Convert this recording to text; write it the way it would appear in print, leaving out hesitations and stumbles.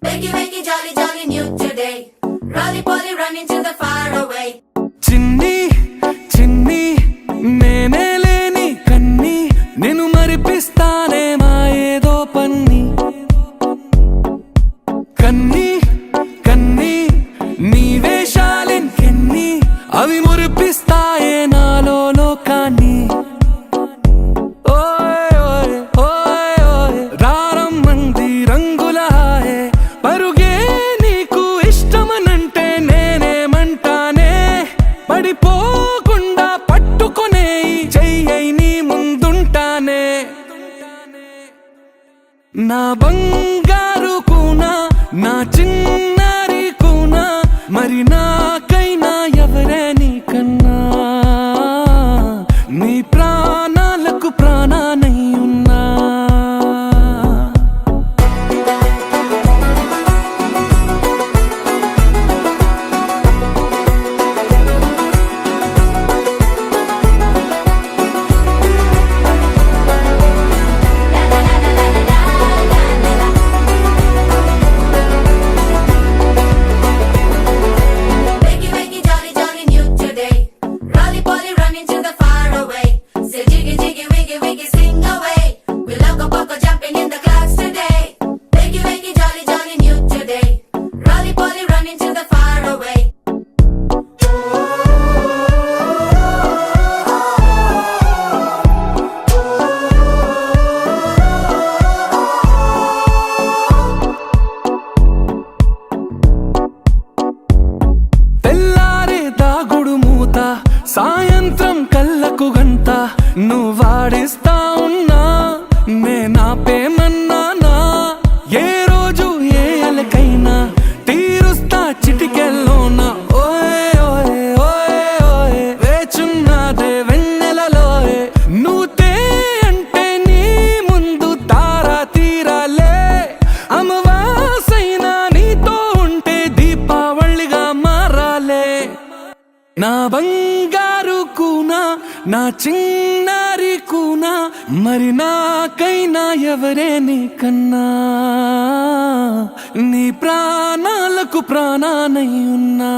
Wakey, wakey, jolly, jolly, new today. Rolly poly, running to the far away. చిన్ని చిన్ని నేనే లేని కన్ని నేను మరిపిస్తానే మా ఏదో పన్ని కన్ని కన్ని నీ వేషాలెన్ని అవి మురిపిస్తాయే నాలో లోకాన్ని ఓయ్ ఓయ్ ఓయ్ ఓయ్ రారమ్మంది రంగుల హాయే పరుగే నీకు ఇష్టమనంటే నేనేమంటానే పడిపోకుండా పట్టుకునే చెయ్యై నీ ముందుంటానే నా బంగారు కూనా నా చిన్నారి కూనా మరి నాకైనా ఎవరే నీకన్నా నీ ప్రాణాలకు ప్రాణానై ఉన్నా Wakey, wakey, jolly, jolly, new today. Rolly poly, running to the far away. Say jiggy, jiggy, wiggy, wiggy, sing away. We loco poco jumping in the clouds today. Wakey, wakey, jolly, jolly, new today. Rolly poly, running to the far away. తెల్లారే దాగుడు మూత సాయంత్రం కళ్ళకు గంట నువ్వాడిస్తా ఉన్నా నేనాపేమన్నానా ఏ రోజు ఏ అలకైనా తీరుస్తా చిటికెల్లోనా ఓయ్ ఓయ్ ఓయ్ ఓయ్ వేచున్నాదే వెన్నెలలోయే నువ్వుతే అంటే నీ ముందు తారా తీరాలే అమవాసైనా నీతో ఉంటే దీపావళిగా మారాలే నా బంగారు కూనా నా చిన్నారి కూనా మరి నాకైనా ఎవరే నీకన్నా నీ ప్రాణాలకు ప్రాణానై ఉన్నా